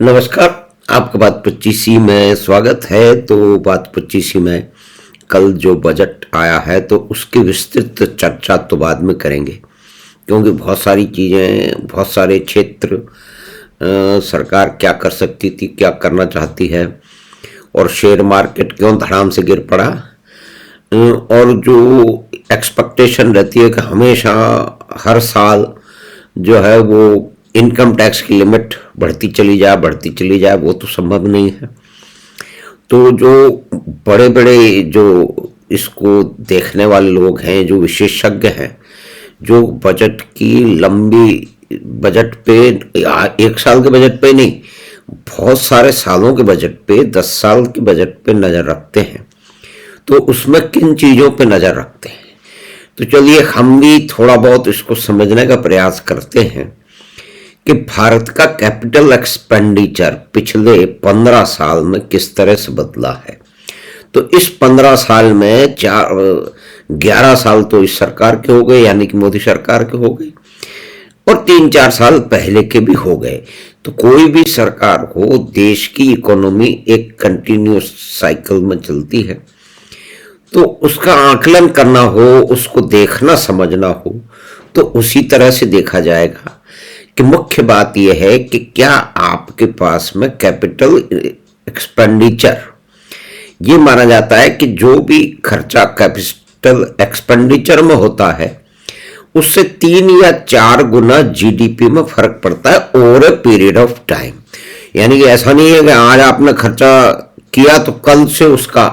नमस्कार। आपका बात 25 में स्वागत है। तो बात 25 में कल जो बजट आया है तो उसकी विस्तृत चर्चा तो बाद में करेंगे, क्योंकि बहुत सारी चीज़ें, बहुत सारे क्षेत्र सरकार क्या कर सकती थी, क्या करना चाहती है, और शेयर मार्केट क्यों धड़ाम से गिर पड़ा, और जो एक्सपेक्टेशन रहती है कि हमेशा हर साल जो है वो इनकम टैक्स की लिमिट बढ़ती चली जाए, वो तो संभव नहीं है। तो जो बड़े बड़े जो इसको देखने वाले लोग हैं, जो विशेषज्ञ हैं, जो बजट की लंबी बजट पे, एक साल के बजट पे नहीं, बहुत सारे सालों के बजट पे, 10 साल के बजट पे नज़र रखते हैं, तो उसमें किन चीज़ों पे नज़र रखते हैं। तो चलिए हम भी थोड़ा बहुत इसको समझने का प्रयास करते हैं कि भारत का कैपिटल एक्सपेंडिचर पिछले 15 साल में किस तरह से बदला है। तो इस 15 साल में 11 साल तो इस सरकार के हो गए, यानी कि मोदी सरकार के हो गए, और 3-4 साल पहले के भी हो गए। तो कोई भी सरकार हो, देश की इकोनॉमी एक कंटिन्यूस साइकिल में चलती है, तो उसका आकलन करना हो, उसको देखना समझना हो, तो उसी तरह से देखा जाएगा कि मुख्य बात यह है कि क्या आपके पास में कैपिटल एक्सपेंडिचर, ये माना जाता है कि जो भी खर्चा कैपिटल एक्सपेंडिचर में होता है उससे 3 या 4 गुना जीडीपी में फर्क पड़ता है over a period of time. यानी कि ऐसा नहीं है कि आज आपने खर्चा किया तो कल से उसका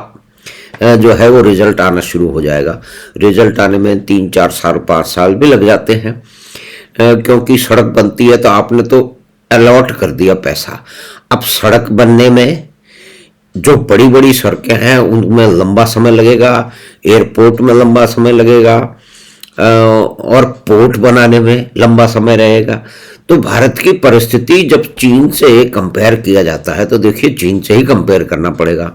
जो है वो रिजल्ट आना शुरू हो जाएगा। रिजल्ट आने में 3-4 साल, 5 साल भी लग जाते हैं, क्योंकि सड़क बनती है तो आपने तो अलॉट कर दिया पैसा। अब सड़क बनने में जो बड़ी बड़ी सड़कें हैं उनमें लंबा समय लगेगा, एयरपोर्ट में लंबा समय लगेगा, और पोर्ट बनाने में लंबा समय रहेगा। तो भारत की परिस्थिति जब चीन से कंपेयर किया जाता है तो देखिए, चीन से ही कंपेयर करना पड़ेगा।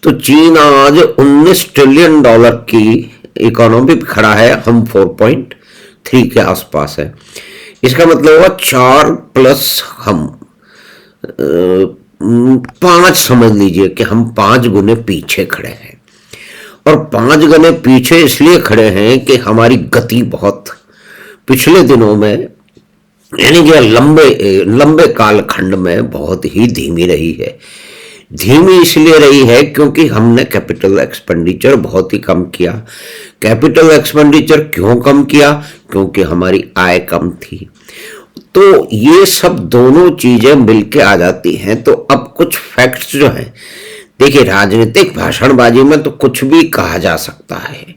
तो चीन आज $19 ट्रिलियन की इकोनॉमी पे खड़ा है, हम 4.3 के आसपास है। इसका मतलब हुआ 4 प्लस हम 5 समझ लीजिए कि हम 5 गुने पीछे खड़े हैं। और 5 गुने पीछे इसलिए खड़े हैं कि हमारी गति बहुत पिछले दिनों में, यानी कि लंबे कालखंड में बहुत ही धीमी रही है। धीमी इसलिए रही है क्योंकि हमने कैपिटल एक्सपेंडिचर बहुत ही कम किया। कैपिटल एक्सपेंडिचर क्यों कम किया? क्योंकि हमारी आय कम थी। तो ये सब दोनों चीजें मिलके आ जाती हैं। तो अब कुछ फैक्ट्स जो हैं, देखिए, राजनीतिक भाषणबाजी में तो कुछ भी कहा जा सकता है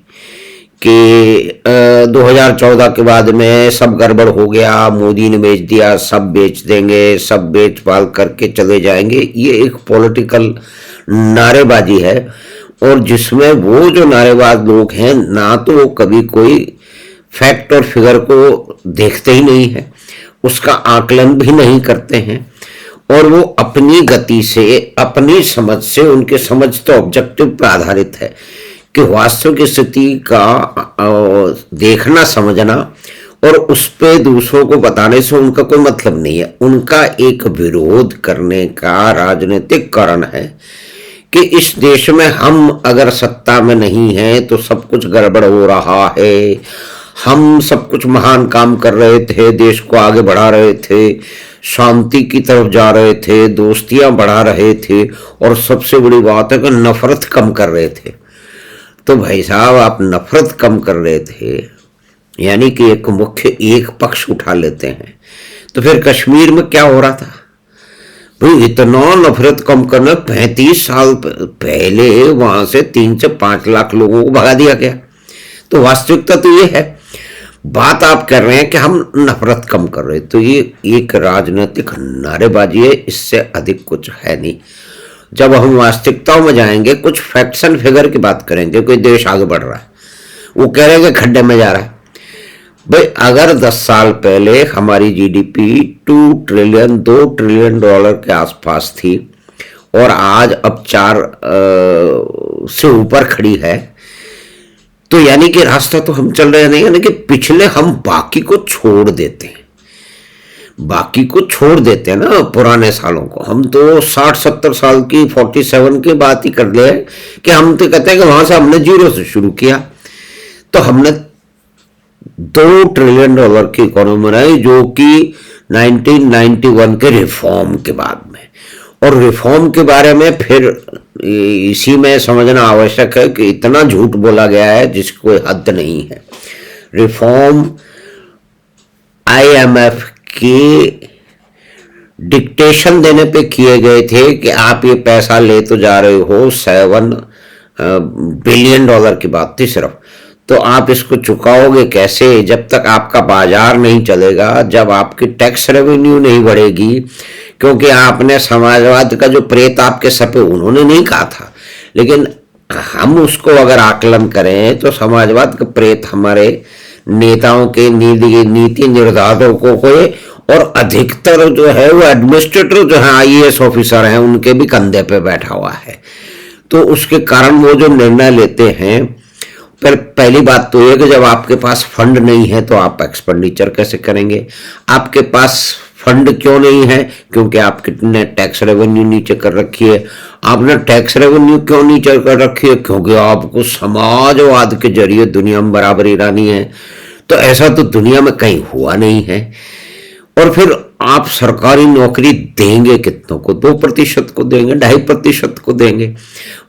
कि 2014 के बाद में सब गड़बड़ हो गया, मोदी ने बेच दिया, सब बेच देंगे, सब बेच बाल करके चले जाएंगे। ये एक पॉलिटिकल नारेबाजी है, और जिसमें वो जो नारेबाज लोग हैं ना तो वो कभी कोई फैक्ट और फिगर को देखते ही नहीं है, उसका आकलन भी नहीं करते हैं, और वो अपनी गति से, अपनी समझ से, उनके समझ तो ऑब्जेक्टिव पर आधारित है कि वास्तविक स्थिति का देखना समझना और उस पे दूसरों को बताने से उनका कोई मतलब नहीं है। उनका एक विरोध करने का राजनीतिक कारण है कि इस देश में हम अगर सत्ता में नहीं हैं तो सब कुछ गड़बड़ हो रहा है, हम सब कुछ महान काम कर रहे थे, देश को आगे बढ़ा रहे थे, शांति की तरफ जा रहे थे, दोस्तियां बढ़ा रहे थे, और सबसे बड़ी बात है कि नफरत कम कर रहे थे। तो भाई साहब, आप नफरत कम कर रहे थे, यानी कि एक मुख्य एक पक्ष उठा लेते हैं। तो फिर कश्मीर में क्या हो रहा था भाई? इतना नफरत कम करना, 35 साल पहले वहां से 3 से 5 लाख लोगों को भगा दिया गया। तो वास्तविकता तो ये है। बात आप कर रहे हैं कि हम नफरत कम कर रहे हैं, तो ये एक राजनीतिक नारेबाजी है, इससे अधिक कुछ है नहीं। जब हम वास्तविकताओं में जाएंगे, कुछ फैक्ट्स एंड फिगर की बात करेंगे, कोई देश आगे बढ़ रहा है, वो कह रहे हैं कि खड्डे में जा रहा है। भाई, अगर 10 साल पहले हमारी जीडीपी $2 ट्रिलियन के आसपास थी, और आज अब 4 से ऊपर खड़ी है, तो यानी कि रास्ता तो हम चल रहे नहीं, यानी कि पिछले हम बाकी को छोड़ देते हैं। बाकी को छोड़ देते हैं ना, पुराने सालों को। हम तो 60-70 साल की 47 की बात ही कर ले कि हम तो कहते हैं कि वहां से हमने जीरो से शुरू किया, तो हमने $2 ट्रिलियन की इकोनॉमी बनाई, जो कि 1991 के रिफॉर्म के बाद में। और रिफॉर्म के बारे में फिर इसी में समझना आवश्यक है कि इतना झूठ बोला गया है जिसकी कोई हद नहीं है। रिफॉर्म IMF के डिक्टेशन देने पे किए गए थे कि आप ये पैसा ले तो जा रहे हो, $7 बिलियन की बात थी सिर्फ, तो आप इसको चुकाओगे कैसे जब तक आपका बाजार नहीं चलेगा, जब आपकी टैक्स रेवेन्यू नहीं बढ़ेगी। क्योंकि आपने समाजवाद का जो प्रेत आपके सर पे उन्होंने नहीं कहा था, लेकिन हम उसको अगर आकलन करें तो समाजवाद का प्रेत हमारे नेताओं के, नीति निर्धारकों को, और अधिकतर जो है वो एडमिनिस्ट्रेटर जो है, IAS ऑफिसर हैं, उनके भी कंधे पे बैठा हुआ है। तो उसके कारण वो जो निर्णय लेते हैं, पर पहली बात तो ये कि जब आपके पास फंड नहीं है तो आप एक्सपेंडिचर कैसे करेंगे। आपके पास फंड क्यों नहीं है? क्योंकि आप कितने टैक्स रेवेन्यू नीचे कर रखी है। आपने टैक्स रेवेन्यू क्यों नीचे कर रखी है? क्योंकि आपको समाजवाद के जरिए दुनिया में बराबरी लानी है। तो ऐसा तो दुनिया में कहीं हुआ नहीं है। और फिर आप सरकारी नौकरी देंगे कितनों को? 2% को देंगे, 2.5% को देंगे,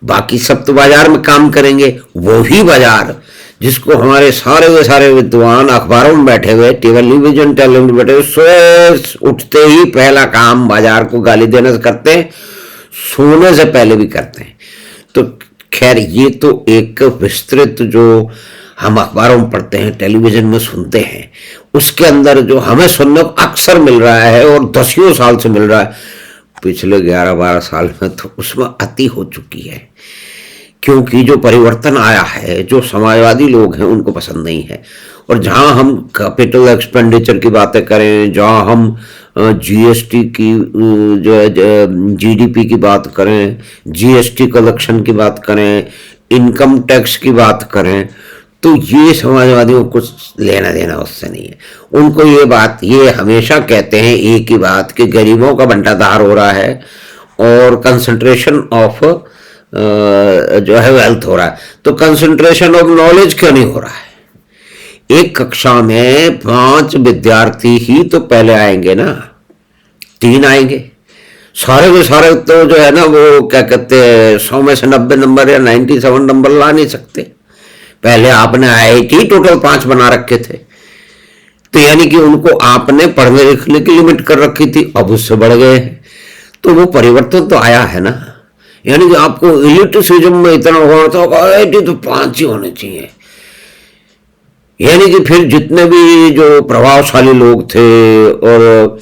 बाकी सब तो बाजार में काम करेंगे। वही बाजार जिसको हमारे सारे के सारे विद्वान अखबारों में बैठे हुए, टेलीविजन बैठे हुए, सुबह उठते ही पहला काम बाजार को गाली देने से करते हैं, सोने से पहले भी करते हैं। तो खैर, ये तो एक विस्तृत जो हम अखबारों में पढ़ते हैं, टेलीविजन में सुनते हैं, उसके अंदर जो हमें सुनने को अक्सर मिल रहा है और 10 साल से मिल रहा है, पिछले 11-12 साल में तो उसमें अति हो चुकी है। क्योंकि जो परिवर्तन आया है, जो समाजवादी लोग हैं उनको पसंद नहीं है। और जहां हम कैपिटल एक्सपेंडिचर की बातें करें, जहां हम GST की जो है GDP की बात करें, GST कलेक्शन की बात करें, इनकम टैक्स की बात करें, तो ये समाजवादियों को कुछ लेना देना उससे नहीं है। उनको ये हमेशा कहते हैं एक ही बात कि गरीबों का बंटाधार हो रहा है और कंसंट्रेशन ऑफ जो है वेल्थ हो रहा है। तो कंसंट्रेशन ऑफ नॉलेज क्यों नहीं हो रहा है? एक कक्षा में 5 विद्यार्थी ही तो पहले आएंगे ना, 3 आएंगे, सारे के सारे तो जो है ना वो क्या कहते हैं 100 में से 90 नंबर या 97 नंबर ला नहीं सकते। पहले आपने IIT टोटल 5 बना रखे थे, तो यानी कि उनको आपने पढ़ने लिखने की लिमिट कर रखी थी, अब उससे बढ़ गए हैं। तो वो परिवर्तन तो आया है ना। यानी कि आपको इलिटरिज्म में इतना होना था, IIT तो 5 ही होने चाहिए। यानी कि फिर जितने भी जो प्रभावशाली लोग थे और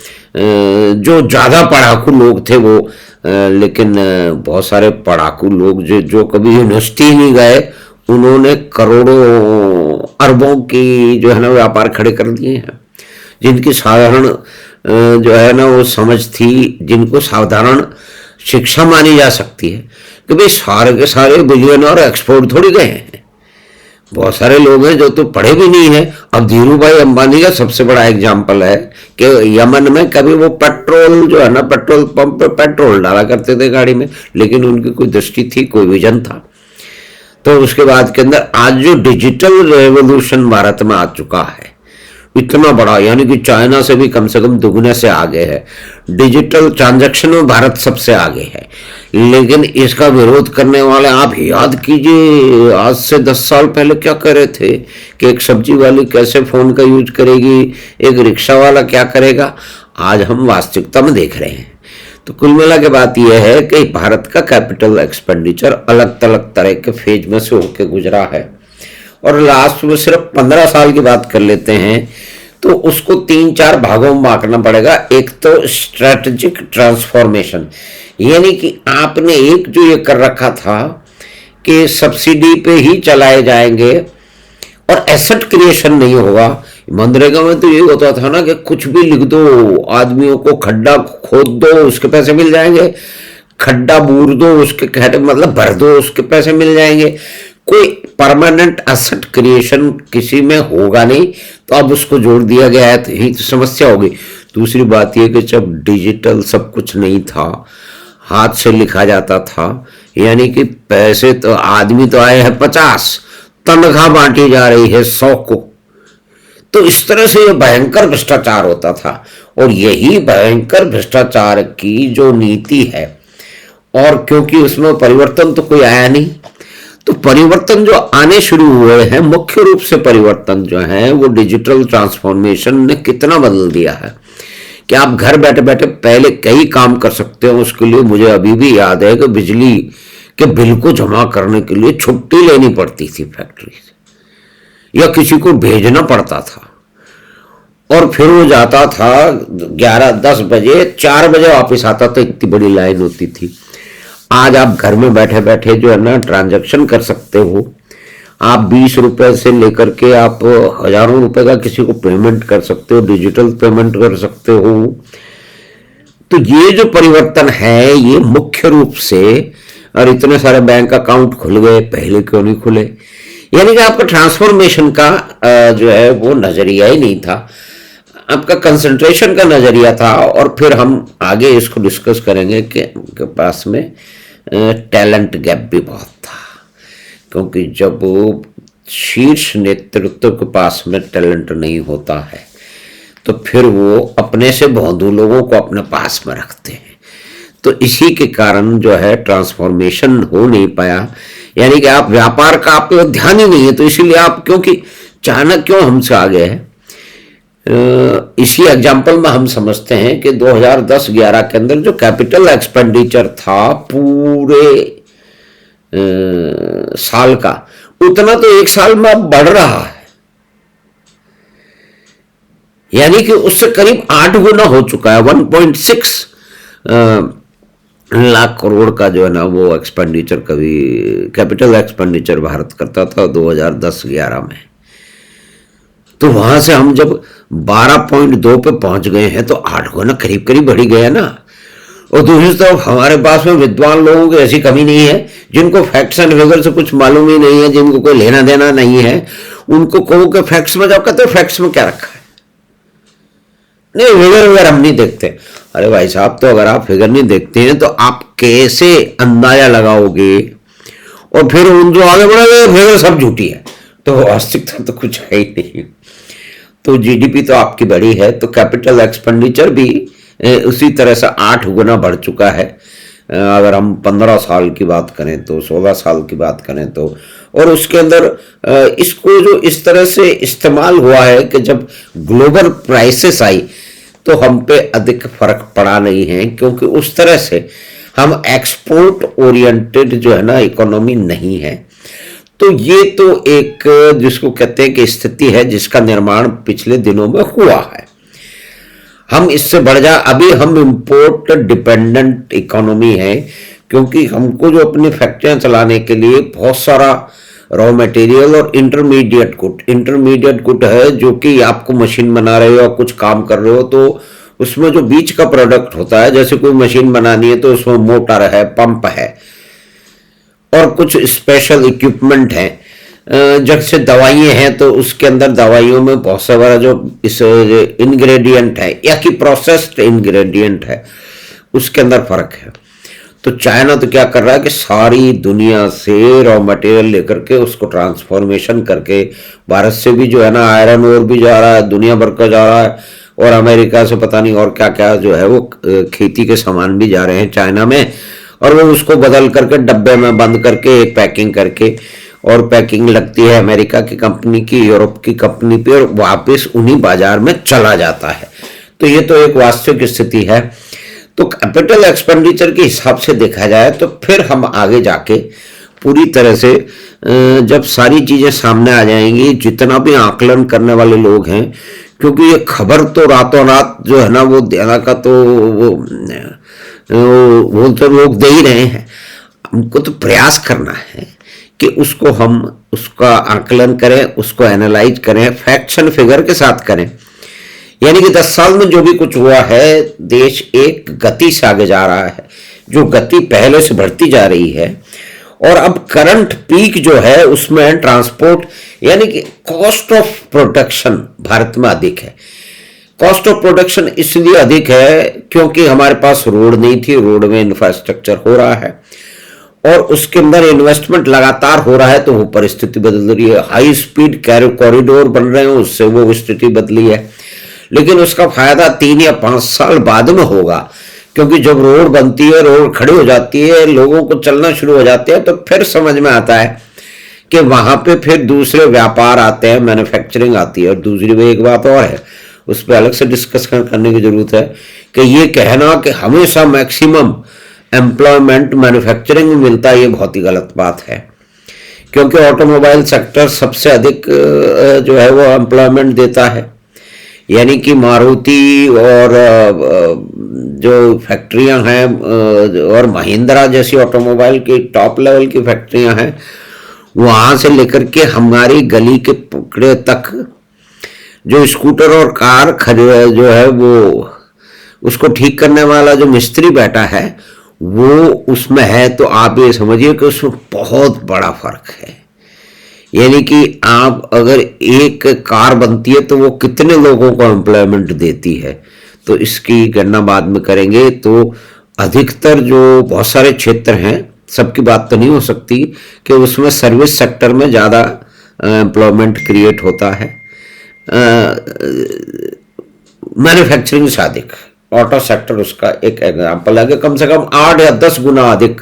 जो ज्यादा पढ़ाकू लोग थे वो, लेकिन बहुत सारे पढ़ाकू लोग जो कभी यूनिवर्सिटी नहीं गए, उन्होंने करोड़ों अरबों की जो है ना व्यापार खड़े कर दिए हैं। जिनकी साधारण जो है ना वो समझ थी, जिनको साधारण शिक्षा मानी जा सकती है कि भाई सारे के सारे बिलियनर एक्सपोर्ट थोड़ी गए हैं। बहुत सारे लोग हैं जो तो पढ़े भी नहीं है। अब धीरू भाई अंबानी का सबसे बड़ा एग्जाम्पल है कि यमन में कभी वो पेट्रोल जो है ना, पेट्रोल पंप पे पेट्रोल डाला करते थे गाड़ी में, लेकिन उनकी कोई दृष्टि थी, कोई विजन था। तो उसके बाद के अंदर आज जो डिजिटल रेवोल्यूशन भारत में आ चुका है इतना बड़ा, यानी कि चाइना से भी कम से कम दुगने से आगे है। डिजिटल ट्रांजैक्शन में भारत सबसे आगे है, लेकिन इसका विरोध करने वाले, आप याद कीजिए आज से 10 साल पहले क्या कर रहे थे कि एक सब्जी वाली कैसे फोन का यूज करेगी, एक रिक्शा वाला क्या करेगा। आज हम वास्तविकता में देख रहे हैं। तो कुल मिला के बात यह है कि भारत का कैपिटल एक्सपेंडिचर अलग अलग तरह के फेज में से होकर गुजरा है, और लास्ट में सिर्फ 15 साल की बात कर लेते हैं तो उसको 3-4 भागों में बांटना पड़ेगा। एक तो स्ट्रेटेजिक ट्रांसफॉर्मेशन, यानी कि आपने एक जो ये कर रखा था कि सब्सिडी पे ही चलाए जाएंगे और एसेट क्रिएशन नहीं होगा। मनरेगा में तो ये होता था ना कि कुछ भी लिख दो, आदमियों को खड्डा खोद दो उसके पैसे मिल जाएंगे, खड्डा बूर दो उसके मतलब भर दो उसके पैसे मिल जाएंगे। कोई परमानेंट एसेट क्रिएशन किसी में होगा नहीं, तो अब उसको जोड़ दिया गया है, तो यही तो समस्या होगी। दूसरी बात यह कि जब डिजिटल सब कुछ नहीं था, हाथ से लिखा जाता था, यानी कि पैसे तो आदमी तो आए हैं 50, तनख्वाह बांटी जा रही है 100 को। तो इस तरह से यह भयंकर भ्रष्टाचार होता था। और यही भयंकर भ्रष्टाचार की जो नीति है, और क्योंकि उसमें परिवर्तन तो कोई आया नहीं, तो परिवर्तन जो आने शुरू हुए हैं, मुख्य रूप से परिवर्तन जो है वो डिजिटल ट्रांसफॉर्मेशन ने कितना बदल दिया है कि आप घर बैठे बैठे पहले कई काम कर सकते हो। उसके लिए मुझे अभी भी याद है कि बिजली के बिल को जमा करने के लिए छुट्टी लेनी पड़ती थी फैक्ट्री से, या किसी को भेजना पड़ता था, और फिर वो जाता था 11-10 बजे, 4 बजे वापस आता था, इतनी बड़ी लाइन होती थी। आज आप घर में बैठे बैठे जो है ना ट्रांजैक्शन कर सकते हो। आप 20 रुपए से लेकर के आप हजारों रुपए का किसी को पेमेंट कर सकते हो, डिजिटल पेमेंट कर सकते हो। तो ये जो परिवर्तन है ये मुख्य रूप से, और इतने सारे बैंक अकाउंट खुल गए, पहले क्यों नहीं खुले, यानी कि आपका ट्रांसफॉर्मेशन का जो है वो नजरिया ही नहीं था, आपका कंसंट्रेशन का नजरिया था। और फिर हम आगे इसको डिस्कस करेंगे कि उनके पास में टैलेंट गैप भी बहुत था, क्योंकि जब शीर्ष नेतृत्व के पास में टैलेंट नहीं होता है तो फिर वो अपने से भोंदू लोगों को अपने पास में रखते हैं। तो इसी के कारण जो है ट्रांसफॉर्मेशन हो नहीं पाया, यानी कि आप व्यापार का आप पे ध्यान ही नहीं है, तो इसीलिए आप, क्योंकि चाइना क्यों हमसे आगे है, इसी एग्जाम्पल में हम समझते हैं कि 2010-11 के अंदर जो कैपिटल एक्सपेंडिचर था पूरे साल का, उतना तो एक साल में अब बढ़ रहा है, यानी कि उससे करीब 8 गुना हो चुका है। 1.6 लाख करोड़ का जो है ना वो एक्सपेंडिचर, कभी कैपिटल एक्सपेंडिचर भारत करता था 2010-11 में। तो वहां से हम जब 12.2 पे पहुंच गए हैं तो 8 गुना करीब करीब बढ़ी गया ना। और दूसरी तरफ हमारे पास में विद्वान लोगों की ऐसी कमी नहीं है, जिनको फैक्ट्स एंड फिगर से कुछ मालूम ही नहीं है, जिनको कोई लेना देना नहीं है। उनको कहो कि फैक्ट्स में जाओ, कहते फैक्ट्स में क्या रखा है, नहीं फिगर वगैरह हम नहीं देखते। अरे भाई साहब, तो अगर आप फिगर नहीं देखते हैं तो आप कैसे अंदाजा लगाओगे? और फिर उन जो आगे बढ़े फिगर सब झूठी है, तो वास्तविकता तो कुछ है ही नहीं। तो जीडीपी तो आपकी बढ़ी है, तो कैपिटल एक्सपेंडिचर भी उसी तरह से 8 गुना बढ़ चुका है। अगर हम 15 साल की बात करें तो, 16 साल की बात करें तो, और उसके अंदर इसको जो इस तरह से इस्तेमाल हुआ है कि जब ग्लोबल क्राइसिस आई तो हम पे अधिक फर्क पड़ा नहीं है, क्योंकि उस तरह से हम एक्सपोर्ट ओरिएंटेड जो है ना इकोनॉमी नहीं है। तो ये तो एक जिसको कहते हैं कि स्थिति है जिसका निर्माण पिछले दिनों में हुआ है। हम इससे बढ़ जा, अभी हम इंपोर्ट डिपेंडेंट इकोनॉमी है, क्योंकि हमको जो अपनी फैक्ट्रियां चलाने के लिए बहुत सारा रॉ मटेरियल और इंटरमीडिएट गुड है, जो कि आपको मशीन बना रहे हो और कुछ काम कर रहे हो तो उसमें जो बीच का प्रोडक्ट होता है, जैसे कोई मशीन बनानी है तो उसमें मोटर है, पंप है और कुछ स्पेशल इक्विपमेंट है। जैसे दवाइयाँ हैं तो उसके अंदर दवाइयों में बहुत सारा जो इस इंग्रेडिएंट है या कि प्रोसेस्ड इंग्रेडिएंट है, उसके अंदर फर्क है। तो चाइना तो क्या कर रहा है कि सारी दुनिया से रॉ मटेरियल लेकर के उसको ट्रांसफॉर्मेशन करके, भारत से भी जो है ना आयरन ओर भी जा रहा है, दुनिया भर का जा रहा है, और अमेरिका से पता नहीं और क्या क्या जो है वो खेती के सामान भी जा रहे हैं चाइना में, और वो उसको बदल करके डब्बे में बंद करके एक पैकिंग करके, और पैकिंग लगती है अमेरिका की कंपनी की, यूरोप की कंपनी पे, और वापस उन्हीं बाजार में चला जाता है। तो ये तो एक वास्तविक स्थिति है। तो कैपिटल एक्सपेंडिचर के हिसाब से देखा जाए तो फिर हम आगे जाके पूरी तरह से जब सारी चीजें सामने आ जाएंगी, जितना भी आकलन करने वाले लोग हैं, क्योंकि ये खबर तो रातों रात जो है ना वो देना का तो वो तो लोग दे ही रहे हैं। हमको तो प्रयास करना है कि उसको हम उसका आकलन करें, उसको एनालाइज करें, फैक्ट्स एंड फिगर के साथ करें। यानी कि 10 साल में जो भी कुछ हुआ है, देश एक गति से आगे जा रहा है, जो गति पहले से बढ़ती जा रही है। और अब करंट पीक जो है उसमें ट्रांसपोर्ट यानी कि कॉस्ट ऑफ प्रोडक्शन भारत में अधिक है। कॉस्ट ऑफ प्रोडक्शन इसलिए अधिक है क्योंकि हमारे पास रोड नहीं थी, रोड में इंफ्रास्ट्रक्चर हो रहा है और उसके अंदर इन्वेस्टमेंट लगातार हो रहा है, तो वो परिस्थिति बदल रही है। हाई स्पीड कॉरिडोर बन रहे हैं, उससे वो स्थिति बदली है, लेकिन उसका फायदा 3 या 5 साल बाद में होगा, क्योंकि जब रोड बनती है, रोड खड़ी हो जाती है, लोगों को चलना शुरू हो जाते हैं, तो फिर समझ में आता है कि वहां पे फिर दूसरे व्यापार आते हैं, मैन्युफैक्चरिंग आती है। और दूसरी भी एक बात और है, उस पर अलग से डिस्कस करने की जरूरत है कि ये कहना कि हमेशा मैक्सिमम एम्प्लॉयमेंट मैन्युफैक्चरिंग में मिलता है, ये बहुत ही गलत बात है, क्योंकि ऑटोमोबाइल सेक्टर सबसे अधिक जो है वो एम्प्लॉयमेंट देता है। यानी कि मारुति और जो फैक्ट्रियां हैं और महिंद्रा जैसी ऑटोमोबाइल की टॉप लेवल की फैक्ट्रियां हैं, वहां से लेकर के हमारी गली के पुकड़े तक जो स्कूटर और कार जो है वो उसको ठीक करने वाला जो मिस्त्री बैठा है वो उसमें है, तो आप ये समझिए कि उसमें बहुत बड़ा फर्क है। यानी कि आप अगर एक कार बनती है तो वो कितने लोगों को एम्प्लॉयमेंट देती है, तो इसकी गणना बाद में करेंगे। तो अधिकतर जो बहुत सारे क्षेत्र हैं, सबकी बात तो नहीं हो सकती कि उसमें सर्विस सेक्टर में ज़्यादा एम्प्लॉयमेंट क्रिएट होता है मैन्युफैक्चरिंग से अधिक। ऑटो सेक्टर उसका एक एग्जाम्पल है कि कम से कम 8 या 10 गुना अधिक,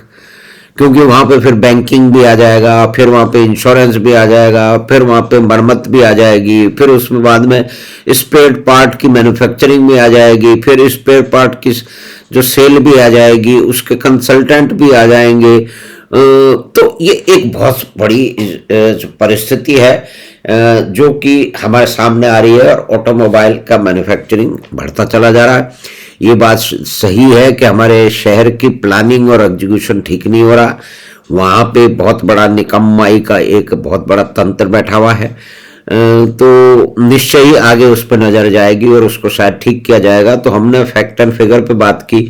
क्योंकि वहां पे फिर बैंकिंग भी आ जाएगा, फिर वहां पे इंश्योरेंस भी आ जाएगा, फिर वहां पे मरम्मत भी आ जाएगी, फिर उसमें बाद में स्पेयर पार्ट की मैन्युफैक्चरिंग भी आ जाएगी, फिर स्पेयर पार्ट की जो सेल भी आ जाएगी, उसके कंसल्टेंट भी आ जाएंगे। तो ये एक बहुत बड़ी परिस्थिति है जो कि हमारे सामने आ रही है, और ऑटोमोबाइल का मैन्युफैक्चरिंग बढ़ता चला जा रहा है। ये बात सही है कि हमारे शहर की प्लानिंग और एग्जीक्यूशन ठीक नहीं हो रहा, वहाँ पे बहुत बड़ा निकम्माई का एक बहुत बड़ा तंत्र बैठा हुआ है। तो निश्चय ही आगे उस पर नजर जाएगी और उसको शायद ठीक किया जाएगा। तो हमने फैक्ट एंड फिगर पे बात की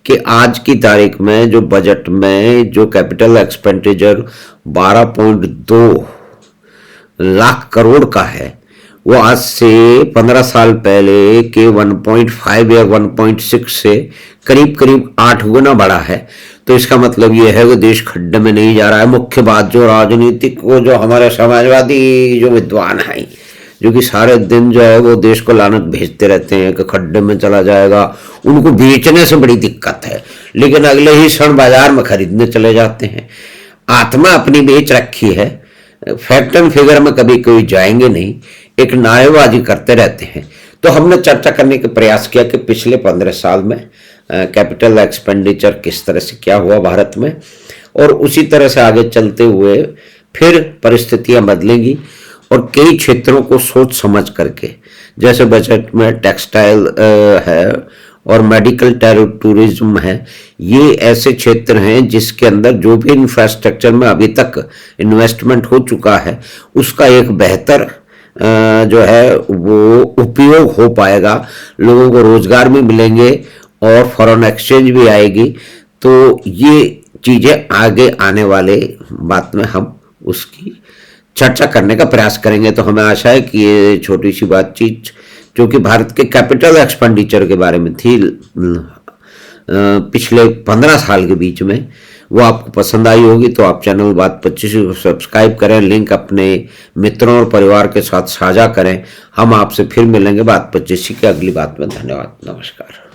कि आज की तारीख में जो बजट में जो कैपिटल एक्सपेंडिचर 12.2 लाख करोड़ का है, वो आज से 15 साल पहले के 1.5 या 1.6 से करीब करीब 8 गुना बढ़ा है। तो इसका मतलब ये है कि देश खड्डे में नहीं जा रहा है। मुख्य बात जो राजनीतिक को जो हमारे समाजवादी जो विद्वान हैं, जो कि सारे दिन जो है वो देश को लानत भेजते रहते हैं कि खड्डे में चला जाएगा, उनको बेचने से बड़ी दिक्कत है, लेकिन अगले ही क्षण बाजार में खरीदने चले जाते हैं। आत्मा अपनी बेच रखी है, फैक्ट एंड फिगर में कभी कोई जाएंगे नहीं, एक नारेबाजी करते रहते हैं। तो हमने चर्चा करने का प्रयास किया कि पिछले 15 साल में कैपिटल एक्सपेंडिचर किस तरह से क्या हुआ भारत में, और उसी तरह से आगे चलते हुए फिर परिस्थितियां बदलेंगी और कई क्षेत्रों को सोच समझ करके, जैसे बजट में टेक्सटाइल है और मेडिकल टूरिज्म है, ये ऐसे क्षेत्र हैं जिसके अंदर जो भी इंफ्रास्ट्रक्चर में अभी तक इन्वेस्टमेंट हो चुका है उसका एक बेहतर जो है वो उपयोग हो पाएगा, लोगों को रोजगार भी मिलेंगे और फॉरेन एक्सचेंज भी आएगी। तो ये चीजें आगे आने वाले बात में हम उसकी चर्चा करने का प्रयास करेंगे। तो हमें आशा है कि ये छोटी सी बातचीत जो कि भारत के कैपिटल एक्सपेंडिचर के बारे में थी पिछले 15 साल के बीच में, वो आपको पसंद आई होगी। तो आप चैनल बात 25 को सब्सक्राइब करें, लिंक अपने मित्रों और परिवार के साथ साझा करें। हम आपसे फिर मिलेंगे बात 25 की अगली बात में। धन्यवाद, नमस्कार।